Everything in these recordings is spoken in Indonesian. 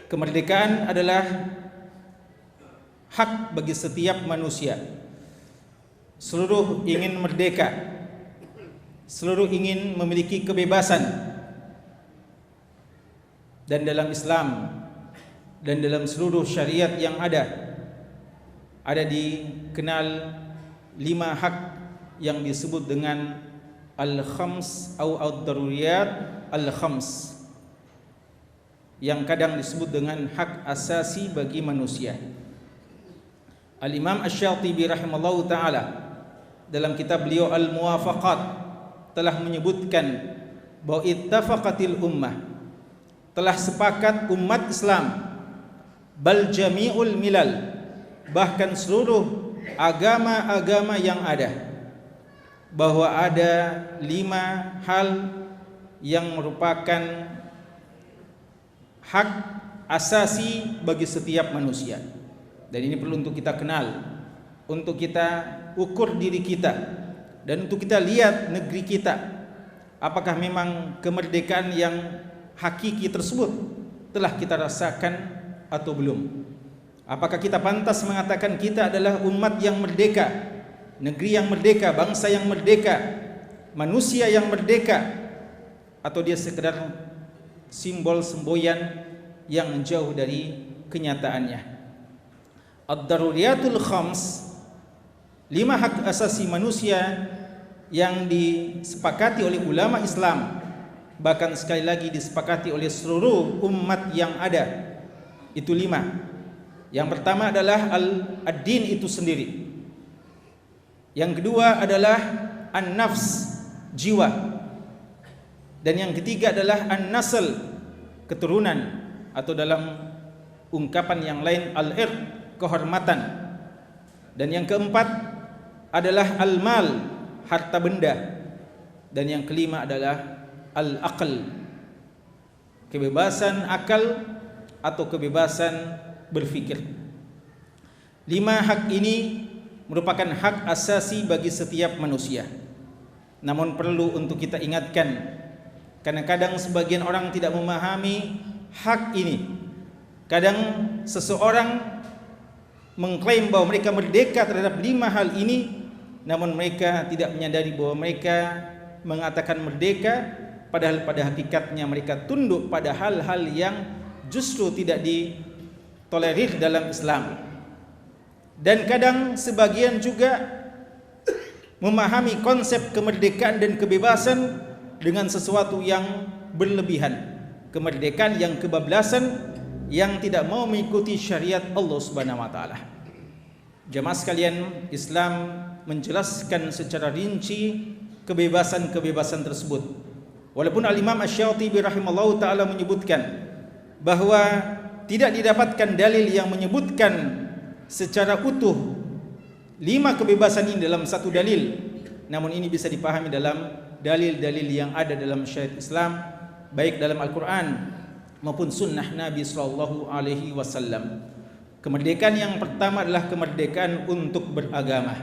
Kemerdekaan adalah hak bagi setiap manusia. Seluruh ingin merdeka, seluruh ingin memiliki kebebasan. Dan dalam Islam dan dalam seluruh syariat yang ada dikenal 5 hak yang disebut dengan al-khams atau ad-daruriyat al-khams, yang kadang disebut dengan hak asasi bagi manusia. Al-Imam Asy-Syatibi rahimallahu taala dalam kitab beliau Al-Muwafaqat telah menyebutkan bahwa ittafaqatil ummah, telah sepakat umat Islam, bal jami'ul milal, bahkan seluruh agama-agama yang ada, bahwa ada 5 hal yang merupakan hak asasi bagi setiap manusia. Dan ini perlu untuk kita kenal, untuk kita ukur diri kita, dan untuk kita lihat negeri kita, apakah memang kemerdekaan yang hakiki tersebut telah kita rasakan atau belum. Apakah kita pantas mengatakan kita adalah umat yang merdeka, negeri yang merdeka, bangsa yang merdeka, manusia yang merdeka, atau dia sekedar simbol semboyan yang jauh dari kenyataannya. Ad-daruriyatul khams, 5 hak asasi manusia yang disepakati oleh ulama Islam, bahkan sekali lagi disepakati oleh seluruh umat yang ada, itu 5. Yang pertama adalah ad-din itu sendiri. Yang kedua adalah an-nafs, jiwa. Dan yang ketiga adalah an-nasl, keturunan, atau dalam ungkapan yang lain al-irq, kehormatan. Dan yang keempat adalah al-mal, harta benda. Dan yang kelima adalah al-aql, kebebasan akal atau kebebasan berfikir. 5 hak ini merupakan hak asasi bagi setiap manusia. Namun perlu untuk kita ingatkan, karena kadang sebagian orang tidak memahami hak ini. Kadang seseorang mengklaim bahwa mereka merdeka terhadap 5 hal ini, namun mereka tidak menyadari bahwa mereka mengatakan merdeka, padahal pada hakikatnya mereka tunduk pada hal-hal yang justru tidak ditolerir dalam Islam. Dan kadang sebagian juga memahami konsep kemerdekaan dan kebebasan dengan sesuatu yang berlebihan, kemerdekaan yang kebablasan, yang tidak mau mengikuti syariat Allah Subhanahu wa taala. Jemaah sekalian, Islam menjelaskan secara rinci kebebasan-kebebasan tersebut. Walaupun Al-Imam Asy-Syatibi rahimallahu taala menyebutkan bahwa tidak didapatkan dalil yang menyebutkan secara utuh 5 kebebasan ini dalam satu dalil, namun ini bisa dipahami dalam dalil-dalil yang ada dalam syariat Islam, baik dalam Al-Quran maupun sunnah Nabi sallallahu alaihi wasallam. Kemerdekaan yang pertama adalah kemerdekaan untuk beragama.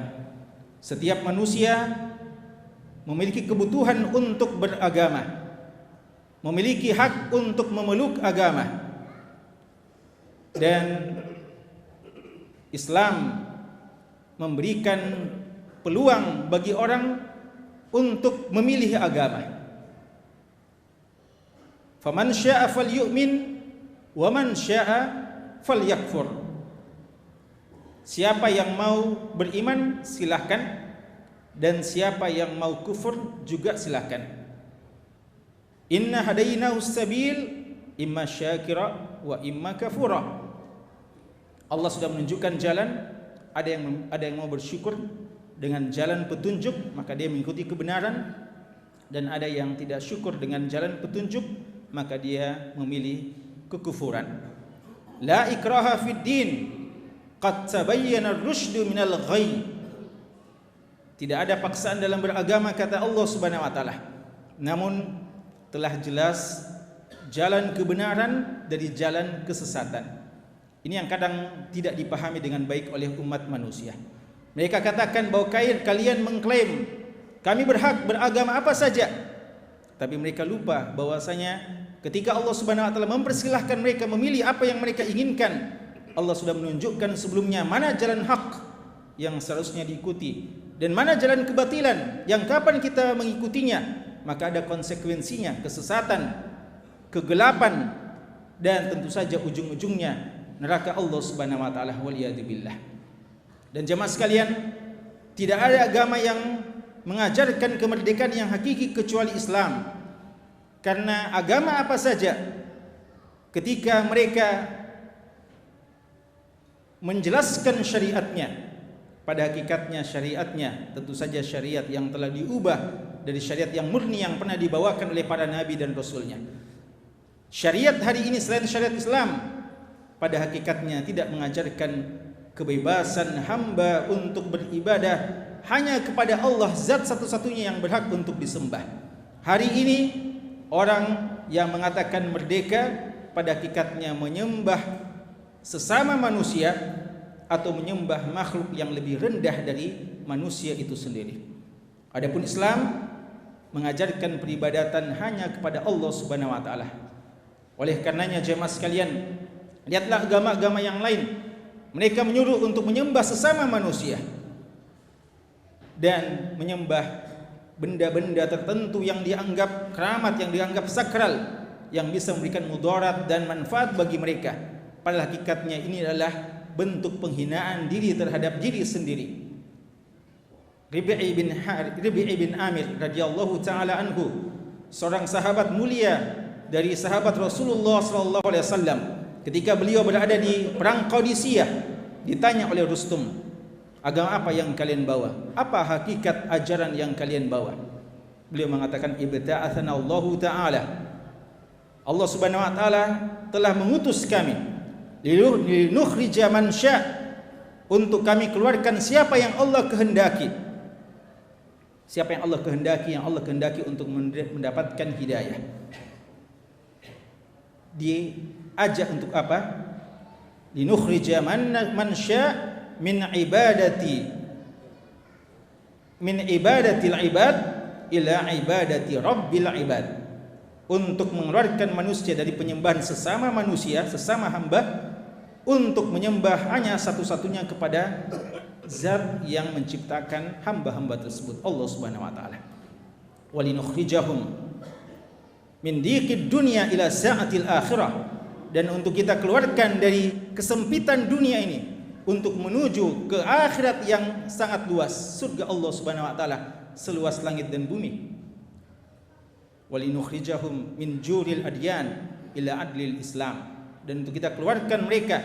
Setiap manusia memiliki kebutuhan untuk beragama, memiliki hak untuk memeluk agama. Dan Islam memberikan peluang bagi orang untuk memilih agama. Faman syaa'a falyu'min wa man syaa'a falyakfur. Siapa yang mau beriman silahkan, dan siapa yang mau kufur juga silahkan. Inna hadainahu sabil imma syakira wa imma kafura. Allah sudah menunjukkan jalan, ada yang mau bersyukur dengan jalan petunjuk, maka dia mengikuti kebenaran, dan ada yang tidak syukur dengan jalan petunjuk, maka dia memilih kekufuran. La ikraha fid din, qad tabayyana ar-rusydu minal ghayy. Tidak ada paksaan dalam beragama, kata Allah Subhanahu wa taala. Namun telah jelas jalan kebenaran dari jalan kesesatan. Ini yang kadang tidak dipahami dengan baik oleh umat manusia. Mereka katakan bahwa kalian mengklaim kami berhak beragama apa saja, tapi mereka lupa bahwasanya ketika Allah Subhanahu wa taala mempersilahkan mereka memilih apa yang mereka inginkan, Allah sudah menunjukkan sebelumnya mana jalan hak yang seharusnya diikuti dan mana jalan kebatilan yang kapan kita mengikutinya maka ada konsekuensinya, kesesatan, kegelapan, dan tentu saja ujung-ujungnya neraka Allah Subhanahu wa taala, waliyadzubillah. Dan jemaah sekalian, tidak ada agama yang mengajarkan kemerdekaan yang hakiki kecuali Islam. Karena agama apa saja ketika mereka menjelaskan syariatnya, pada hakikatnya syariatnya tentu saja syariat yang telah diubah dari syariat yang murni yang pernah dibawakan oleh para nabi dan rasulnya. Syariat hari ini selain syariat Islam pada hakikatnya tidak mengajarkan kebebasan hamba untuk beribadah hanya kepada Allah zat satu-satunya yang berhak untuk disembah. Hari ini orang yang mengatakan merdeka pada hakikatnya menyembah sesama manusia atau menyembah makhluk yang lebih rendah dari manusia itu sendiri. Adapun Islam mengajarkan peribadatan hanya kepada Allah Subhanahu wa taala. Oleh karenanya jemaah sekalian, lihatlah agama-agama yang lain, mereka menyuruh untuk menyembah sesama manusia dan menyembah benda-benda tertentu yang dianggap keramat, yang dianggap sakral, yang bisa memberikan mudarat dan manfaat bagi mereka. Pada hakikatnya ini adalah bentuk penghinaan diri terhadap diri sendiri. Rib'i bin Amir radhiyallahu taala anhu, seorang sahabat mulia dari sahabat Rasulullah sallallahu alaihi wasallam, ketika beliau berada di perang Qadisiyah, ditanya oleh Rustum, agama apa yang kalian bawa? Apa hakikat ajaran yang kalian bawa? Beliau mengatakan, ibta'atsana Allahu taala, Allah Subhanahu wa taala telah mengutus kami linukhrija man sya', untuk kami keluarkan siapa yang Allah kehendaki. Siapa yang Allah kehendaki, yang Allah kehendaki untuk mendapatkan hidayah. Diajak untuk apa? Linukhrija man sya' min ibadatil ibad ila ibadati rabbil ibad, untuk mengeluarkan manusia dari penyembahan sesama manusia, sesama hamba, untuk menyembah hanya satu-satunya kepada zat yang menciptakan hamba-hamba tersebut, Allah Subhanahu wa taala. Walinukhrijahum min diqid dunya ila sa'atil akhirah, dan untuk kita keluarkan dari kesempitan dunia ini untuk menuju ke akhirat yang sangat luas, surga Allah Subhanahu wa taala seluas langit dan bumi. Walinukhrijahum min juril adyan ila adlil Islam, dan untuk kita keluarkan mereka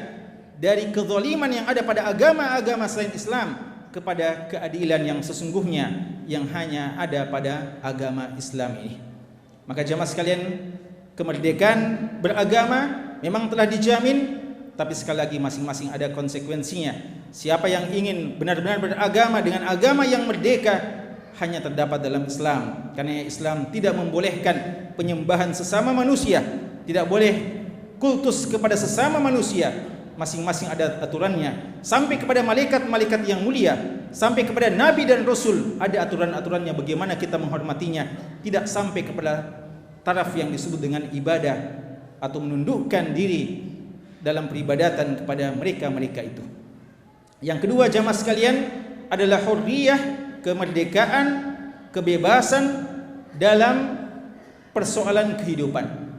dari kezaliman yang ada pada agama-agama selain Islam kepada keadilan yang sesungguhnya yang hanya ada pada agama Islam ini. Maka jemaah sekalian, kemerdekaan beragama memang telah dijamin, tapi sekali lagi masing-masing ada konsekuensinya. Siapa yang ingin benar-benar beragama dengan agama yang merdeka hanya terdapat dalam Islam, karena Islam tidak membolehkan penyembahan sesama manusia, tidak boleh kultus kepada sesama manusia. Masing-masing ada aturannya, sampai kepada malaikat-malaikat yang mulia, sampai kepada nabi dan rasul ada aturan-aturannya bagaimana kita menghormatinya, tidak sampai kepada taraf yang disebut dengan ibadah atau menundukkan diri dalam peribadatan kepada mereka-mereka itu. Yang kedua jamaah sekalian adalah hurriyah, kemerdekaan, kebebasan dalam persoalan kehidupan.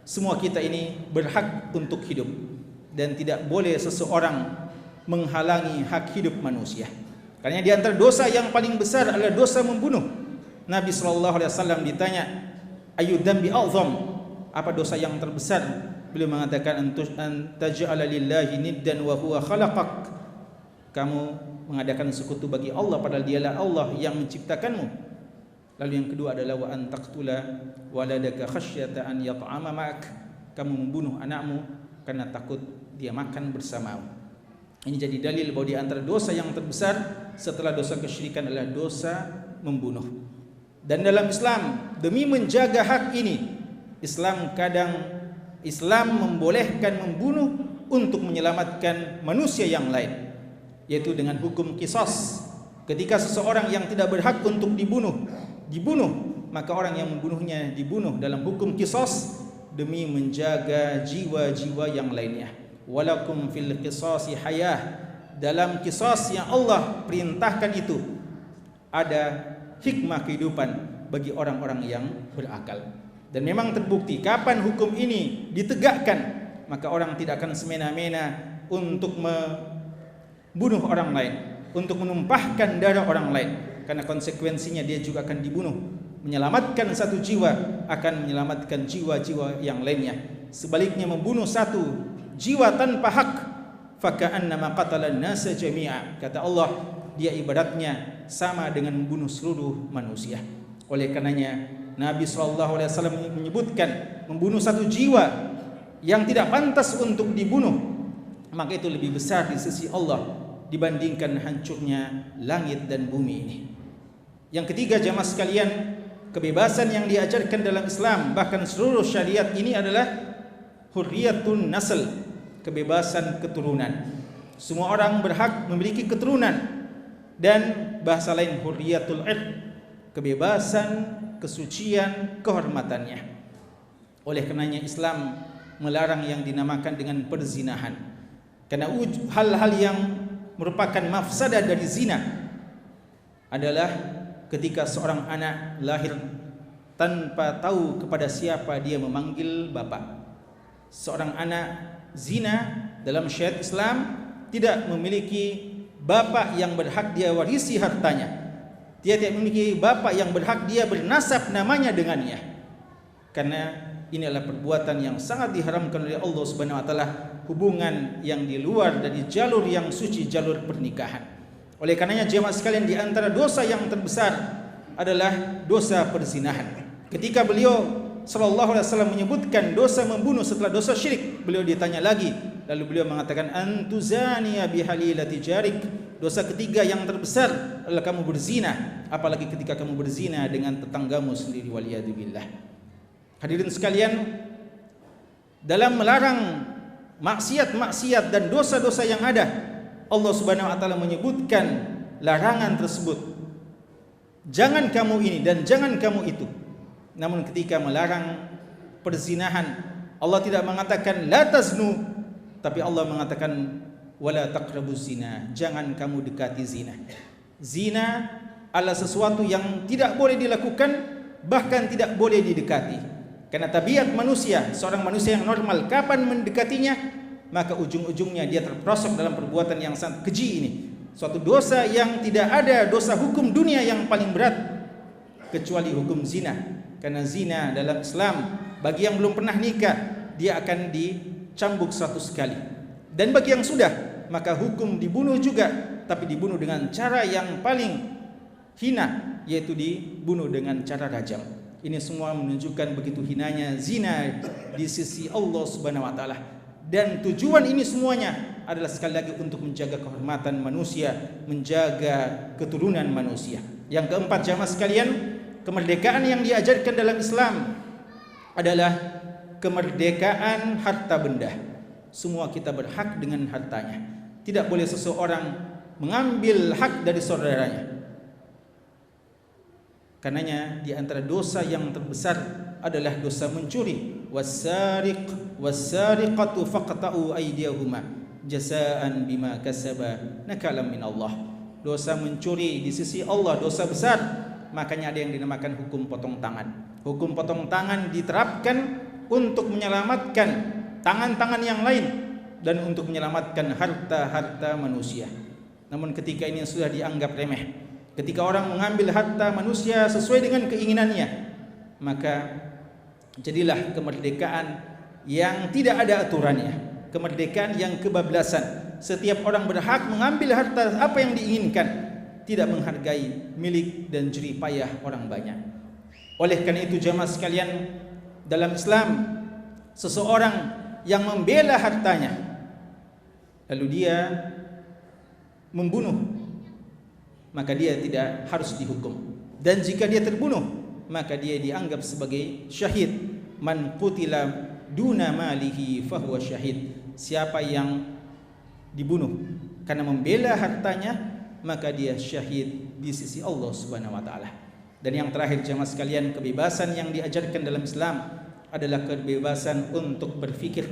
Semua kita ini berhak untuk hidup, dan tidak boleh seseorang menghalangi hak hidup manusia. Karena di antara dosa yang paling besar adalah dosa membunuh. Nabi SAW ditanya, ayu dzambi a'zam, apa dosa yang terbesar? Beliau mengatakan, antaj'ala lillahi niddan wa huwa khalaqak, kamu mengadakan sekutu bagi Allah padahal dialah Allah yang menciptakanmu. Lalu yang kedua adalah wa an taqtula waladaka khasyata an yat'ama ma'ak, kamu membunuh anakmu karena takut dia makan bersamamu. Ini jadi dalil bahwa di antara dosa yang terbesar setelah dosa kesyirikan adalah dosa membunuh. Dan dalam Islam, demi menjaga hak ini, Islam membolehkan membunuh untuk menyelamatkan manusia yang lain, yaitu dengan hukum qisas. Ketika seseorang yang tidak berhak untuk dibunuh, maka orang yang membunuhnya dibunuh dalam hukum qisas demi menjaga jiwa-jiwa yang lainnya. Walakum fil qisasi hayah, dalam qisas yang Allah perintahkan itu ada hikmah kehidupan bagi orang-orang yang berakal. Dan memang terbukti kapan hukum ini ditegakkan, maka orang tidak akan semena-mena untuk membunuh orang lain, untuk menumpahkan darah orang lain, karena konsekuensinya dia juga akan dibunuh. Menyelamatkan satu jiwa akan menyelamatkan jiwa-jiwa yang lainnya. Sebaliknya membunuh satu jiwa tanpa hak, faka'annama qatalan nasa jami'a, kata Allah, dia ibaratnya sama dengan membunuh seluruh manusia. Oleh karenanya Nabi SAW menyebutkan membunuh satu jiwa yang tidak pantas untuk dibunuh, maka itu lebih besar di sisi Allah dibandingkan hancurnya langit dan bumi ini. Yang ketiga, jamaah sekalian, kebebasan yang diajarkan dalam Islam, bahkan seluruh syariat ini adalah hurriyatun nasl, kebebasan keturunan. Semua orang berhak memiliki keturunan, dan bahasa lain hurriyatul irq, kebebasan, kesucian, kehormatannya. Oleh karenanya Islam melarang yang dinamakan dengan perzinahan, karena hal-hal yang merupakan mafsadah dari zina adalah ketika seorang anak lahir tanpa tahu kepada siapa dia memanggil bapak. Seorang anak zina dalam syariat Islam tidak memiliki bapak yang berhak dia warisi hartanya. Dia tidak memiliki bapak yang berhak dia bernasab namanya dengannya, karena ini adalah perbuatan yang sangat diharamkan oleh Allah Subhanahu wa taala, hubungan yang di luar dari jalur yang suci, jalur pernikahan. Oleh karenanya jemaah sekalian, di antara dosa yang terbesar adalah dosa perzinahan. Ketika beliau sallallahu alaihi wasallam menyebutkan dosa membunuh setelah dosa syirik, beliau ditanya lagi, lalu beliau mengatakan antuzaniya bihalilati jarik, dosa ketiga yang terbesar adalah kamu berzina, apalagi ketika kamu berzina dengan tetanggamu sendiri, waliyadzubillah. Hadirin sekalian, dalam melarang maksiat-maksiat dan dosa-dosa yang ada, Allah Subhanahu wa taala menyebutkan larangan tersebut. Jangan kamu ini dan jangan kamu itu. Namun ketika melarang perzinahan, Allah tidak mengatakan la taznu, tapi Allah mengatakan wala taqrabuz zina, jangan kamu dekati zina. Zina adalah sesuatu yang tidak boleh dilakukan, bahkan tidak boleh didekati. Karena tabiat manusia, seorang manusia yang normal, kapan mendekatinya, maka ujung-ujungnya dia terperosok dalam perbuatan yang sangat keji ini. Suatu dosa yang tidak ada dosa hukum dunia yang paling berat kecuali hukum zina. Karena zina dalam Islam, bagi yang belum pernah nikah, dia akan dicambuk 100 kali. Dan bagi yang sudah, maka hukum dibunuh juga, tapi dibunuh dengan cara yang paling hina, yaitu dibunuh dengan cara rajam. Ini semua menunjukkan begitu hinanya zina di sisi Allah Subhanahu wa taala. Dan tujuan ini semuanya adalah sekali lagi untuk menjaga kehormatan manusia, menjaga keturunan manusia. Yang keempat jamaah sekalian, kemerdekaan yang diajarkan dalam Islam adalah kemerdekaan harta benda. Semua kita berhak dengan hartanya. Tidak boleh seseorang mengambil hak dari saudaranya. Karenanya di antara dosa yang terbesar adalah dosa mencuri. Wasariq wasariqatu faqta'u aydiyahuma jazaa'an bima kasaba nakalam min Allah. Dosa mencuri di sisi Allah dosa besar, makanya ada yang dinamakan hukum potong tangan. Hukum potong tangan diterapkan untuk menyelamatkan tangan-tangan yang lain dan untuk menyelamatkan harta-harta manusia. Namun ketika ini sudah dianggap remeh, ketika orang mengambil harta manusia sesuai dengan keinginannya, maka jadilah kemerdekaan yang tidak ada aturannya, kemerdekaan yang kebablasan. Setiap orang berhak mengambil harta apa yang diinginkan, tidak menghargai milik dan jerih payah orang banyak. Oleh karena itu jamaah sekalian, dalam Islam seseorang yang membela hartanya lalu dia membunuh, maka dia tidak harus dihukum. Dan jika dia terbunuh, maka dia dianggap sebagai syahid. Man qutila duna malihi fahuwa syahid. Siapa yang dibunuh karena membela hartanya, maka dia syahid di sisi Allah Subhanahu wa taala. Dan yang terakhir jemaah sekalian, kebebasan yang diajarkan dalam Islam adalah kebebasan untuk berpikir,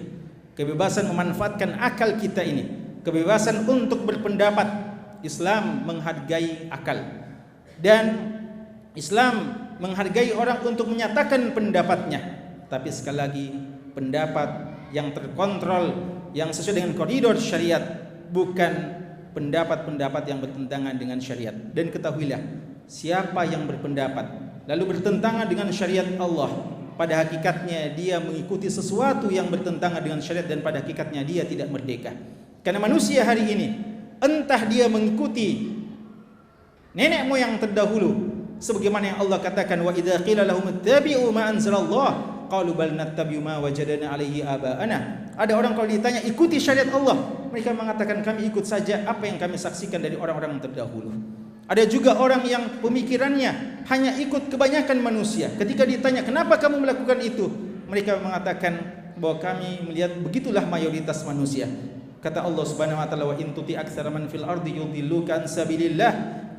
kebebasan memanfaatkan akal kita ini, kebebasan untuk berpendapat. Islam menghargai akal, dan Islam menghargai orang untuk menyatakan pendapatnya. Tapi sekali lagi, pendapat yang terkontrol, yang sesuai dengan koridor syariat, bukan pendapat-pendapat yang bertentangan dengan syariat. Dan ketahuilah, siapa yang berpendapat lalu bertentangan dengan syariat Allah, pada hakikatnya dia mengikuti sesuatu yang bertentangan dengan syariat, dan pada hakikatnya dia tidak merdeka. Karena manusia hari ini, entah dia mengikuti nenek moyang terdahulu, sebagaimana yang Allah katakan, wa idza qila lahum ittabi'u ma anzalallah qalu bal nattabi'u ma wajadna alaihi aba'ana. Ada orang kalau ditanya ikuti syariat Allah, mereka mengatakan kami ikut saja apa yang kami saksikan dari orang-orang terdahulu. Ada juga orang yang pemikirannya hanya ikut kebanyakan manusia. Ketika ditanya kenapa kamu melakukan itu, mereka mengatakan bahwa kami melihat begitulah mayoritas manusia. Kata Allah Subhanahu wa taala, wa in tuti aktsara man fil ardi yudilluka an sabilillah.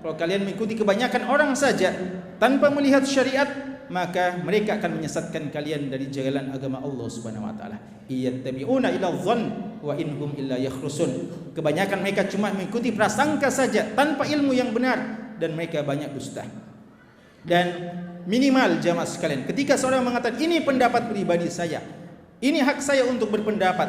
Kalau kalian mengikuti kebanyakan orang saja tanpa melihat syariat, maka mereka akan menyesatkan kalian dari jalan agama Allah Subhanahu wa taala. Iyattabi'una ila dhann wa inhum illa yakhrusun. Kebanyakan mereka cuma mengikuti prasangka saja tanpa ilmu yang benar, dan mereka banyak dusta. Dan minimal jamaah sekalian, ketika seorang mengatakan ini pendapat pribadi saya, ini hak saya untuk berpendapat,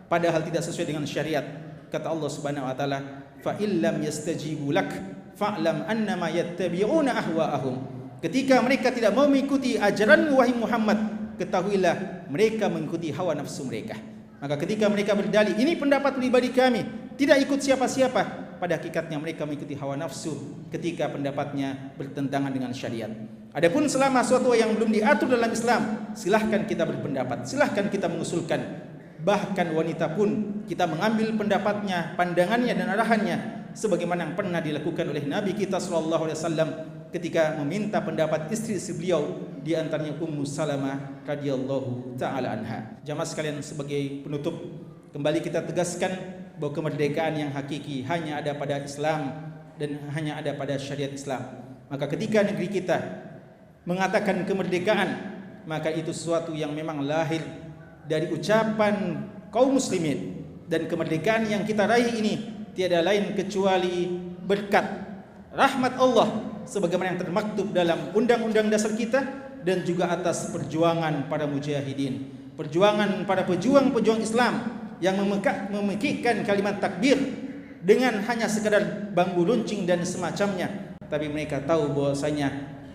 padahal tidak sesuai dengan syariat, kata Allah Subhanahu wa taala, fa illam yastajibu lak fa'lam annama yattabi'una ahwa'ahum. Ketika mereka tidak mau mengikuti ajaranmu wahai Muhammad, ketahuilah mereka mengikuti hawa nafsu mereka. Maka ketika mereka berdalih ini pendapat pribadi kami, tidak ikut siapa-siapa, pada hakikatnya mereka mengikuti hawa nafsu ketika pendapatnya bertentangan dengan syariat. Adapun selama suatu yang belum diatur dalam Islam, silahkan kita berpendapat, silahkan kita mengusulkan. Bahkan wanita pun kita mengambil pendapatnya, pandangannya dan arahannya, sebagaimana yang pernah dilakukan oleh Nabi kita sallallahu alaihi wasallam ketika meminta pendapat istri beliau, di antaranya Ummu Salamah radhiyallahu taala anha. Jamaah sekalian, sebagai penutup, kembali kita tegaskan bahwa kemerdekaan yang hakiki hanya ada pada Islam dan hanya ada pada syariat Islam. Maka ketika negeri kita mengatakan kemerdekaan, maka itu sesuatu yang memang lahir dari ucapan kaum muslimin, dan kemerdekaan yang kita raih ini tiada lain kecuali berkat rahmat Allah sebagaimana yang termaktub dalam undang-undang dasar kita, dan juga atas perjuangan para mujahidin, perjuangan para pejuang-pejuang Islam yang memekikkan kalimat takbir dengan hanya sekadar bambu runcing dan semacamnya, tapi mereka tahu bahwasanya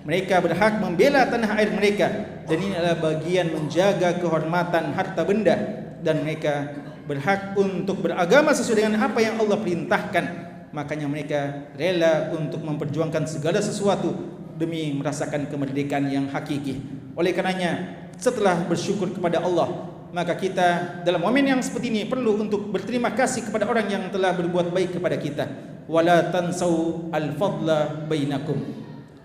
mereka berhak membela tanah air mereka, dan ini adalah bagian menjaga kehormatan harta benda, dan mereka berhak untuk beragama sesuai dengan apa yang Allah perintahkan. Makanya mereka rela untuk memperjuangkan segala sesuatu demi merasakan kemerdekaan yang hakiki. Oleh karenanya, setelah bersyukur kepada Allah, maka kita dalam momen yang seperti ini perlu untuk berterima kasih kepada orang yang telah berbuat baik kepada kita. Wala tansau al-fadla bainakum.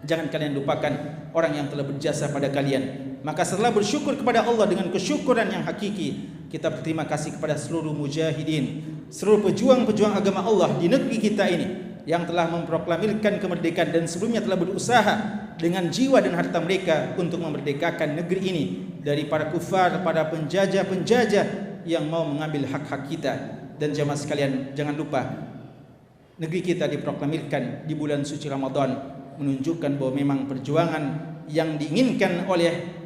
Jangan kalian lupakan orang yang telah berjasa pada kalian. Maka setelah bersyukur kepada Allah dengan kesyukuran yang hakiki, kita berterima kasih kepada seluruh mujahidin, seluruh pejuang-pejuang agama Allah di negeri kita ini yang telah memproklamirkan kemerdekaan dan sebelumnya telah berusaha dengan jiwa dan harta mereka untuk memerdekakan negeri ini dari para kufar, para penjajah-penjajah yang mau mengambil hak-hak kita. Dan jamaah sekalian, jangan lupa negeri kita diproklamirkan di bulan suci Ramadan, menunjukkan bahwa memang perjuangan yang diinginkan oleh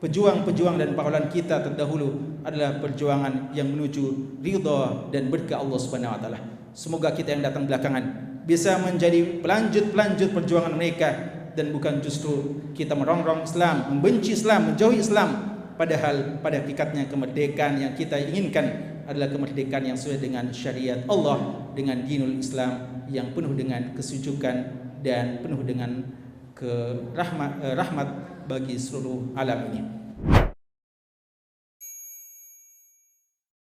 pejuang-pejuang dan pahlawan kita terdahulu adalah perjuangan yang menuju ridha dan berkah Allah Subhanahu wa taala. Semoga kita yang datang belakangan bisa menjadi pelanjut-pelanjut perjuangan mereka, dan bukan justru kita merongrong Islam, membenci Islam, menjauhi Islam, padahal pada hakikatnya kemerdekaan yang kita inginkan adalah kemerdekaan yang sesuai dengan syariat Allah, dengan dinul Islam yang penuh dengan kesujukan dan penuh dengan rahmat bagi seluruh alam ini.